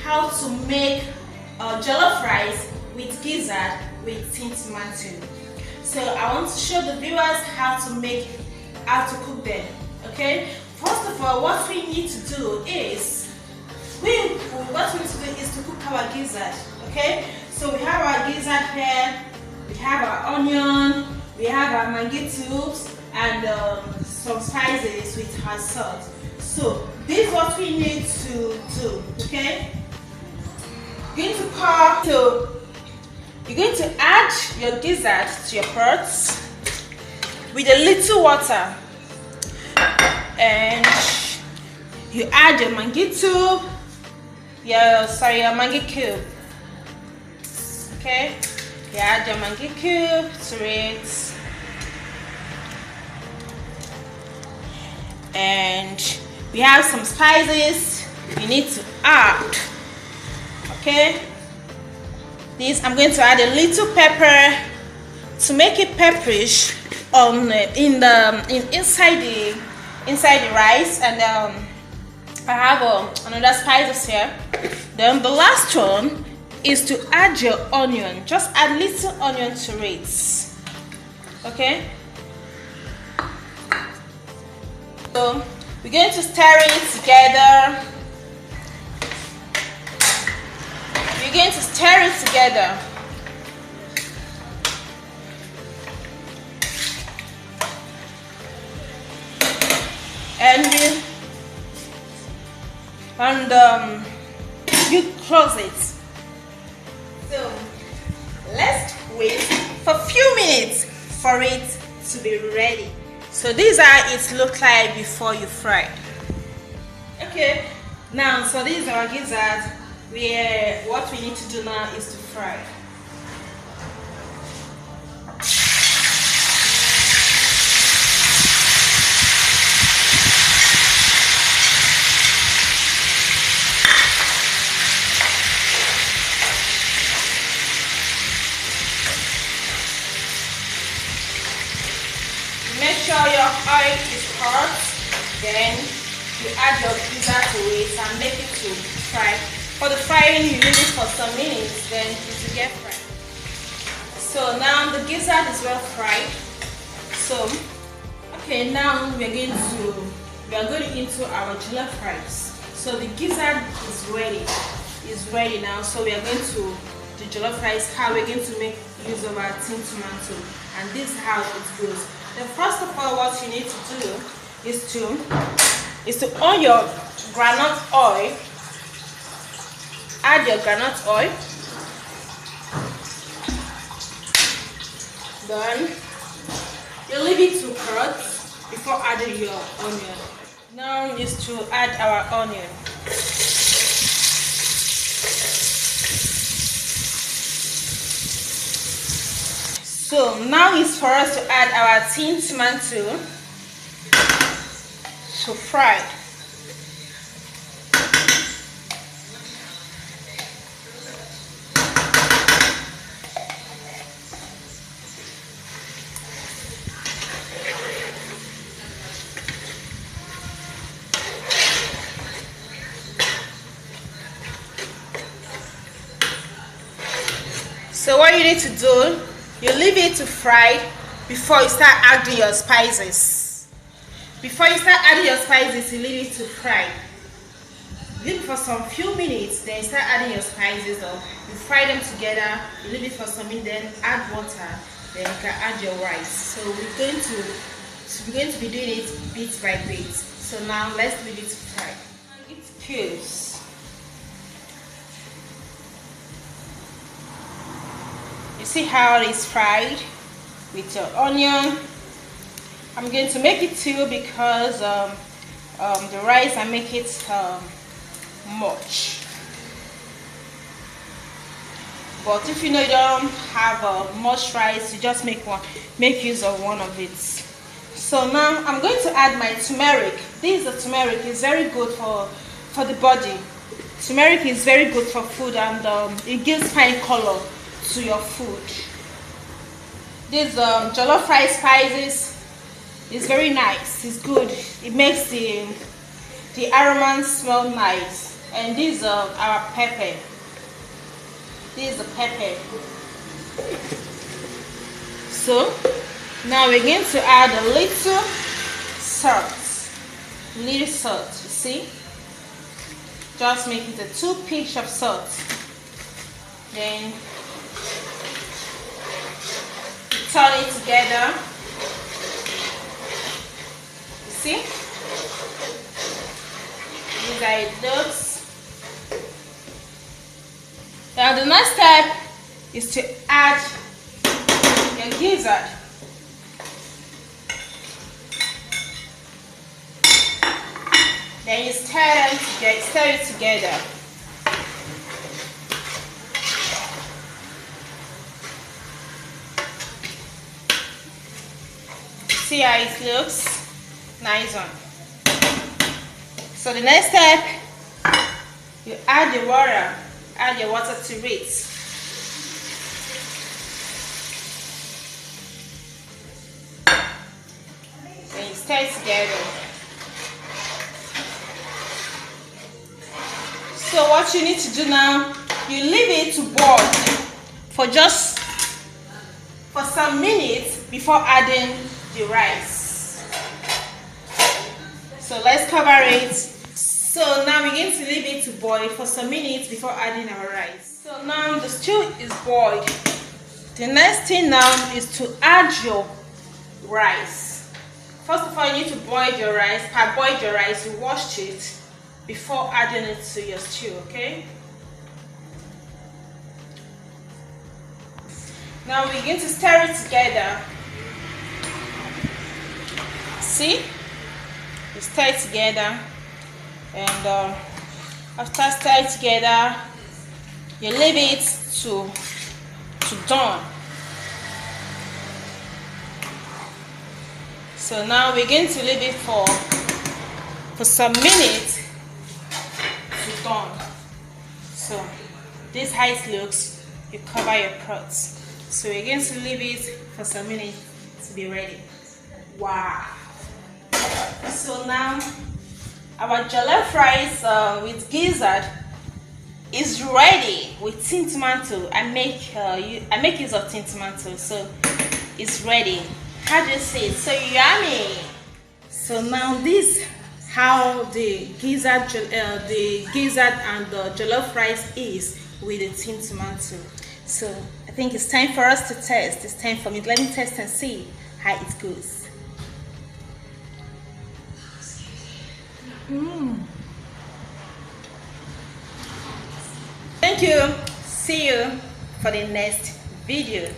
how to make jollof rice with gizzard with tin tomato. So I want to show the viewers how to cook them. Okay. First of all, what we need to do is to cook our gizzard. Okay. So we have our gizzard here. We have our onion. We have our Maggi tubes and some spices with our salt. So this is what we need to do. Okay. You're going to add your gizzard to your pot with a little water, and you add your Maggi tube, your Maggi cube. Okay, you add your Maggi cube to it, and we have some spices you need to add. Okay, this I'm going to add a little pepper to make it pepperish inside the rice, and I have another spices here. Then the last one is to add your onion. Just add little onion to it. Okay. So we're going to stir it together. You're going to stir it together. And you close it. So let's wait for a few minutes for it to be ready. So these are it look like before you fry. Okay, now so these are our gizzard. What we need to do now is to fry. Make sure your oil is hot, then you add your gizzard to it and make it to fry. For the frying, you leave it for some minutes, then it will get fried. So now the gizzard is well fried. So, okay, now we are going into our jollof rice. So the gizzard is ready. It's ready now. So we are going to the jollof rice. How we're going to make use of our tin tomato, and this is how it goes. Then first of all, what you need to do is to on your groundnut oil. Add your groundnut oil. Then you leave it to cook before adding your onion. Now is to add our onion. So now is for us to add our tin tomato to fry. So what you need to do, you leave it to fry before you start adding your spices. Before you start adding your spices, you leave it to fry. Leave it for some few minutes, then you start adding your spices up. You fry them together, you leave it for some minutes, then add water, then you can add your rice. So we're going to be doing it bit by bit. So now let's leave it to fry. It's cubes. You see how it is fried with your onion. I'm going to make it two because the rice I make it much. But if you know you don't have much rice, you just make use of one of it. So now I'm going to add my turmeric. This is the turmeric. It's very good for the body. Turmeric is very good for food, and it gives fine color to your food. This jollof rice spices is very nice. It's good. It makes the aroma smell nice. And this is our pepper. This is the pepper. So now we're going to add a little salt. Little salt, you see? Just make it a 2 pinch of salt. Then turn it together. You see? This is how it looks. Now the next step is to add your gizzard. Then you stir it together. See how it looks? Nice one. So the next step, you add the water. Add your water to it. Then you stir it together. So what you need to do now, you leave it to boil for some minutes before adding the rice. So let's cover it. So now we're going to leave it to boil for some minutes before adding our rice. So now the stew is boiled. The next thing now is to add your rice. First of all, you need to boil your rice. Parboil your rice, you washed it before adding it to your stew, okay? Now we're going to stir it together. See? You stir it together, and after stir it together, you leave it to dawn. So now we're going to leave it for some minutes to dawn. So this is how it looks. You cover your pots. So we're going to leave it for some minutes to be ready. Wow! So now our jollof rice with gizzard is ready with tin tomato. I make use of tin tomato, so it's ready. How do you see it? So yummy. So now this how the gizzard and the jollof rice is with the tin tomato. So I think it's time for us to test. It's time for me. Let me test and see how it goes. Thank you. See you for the next video.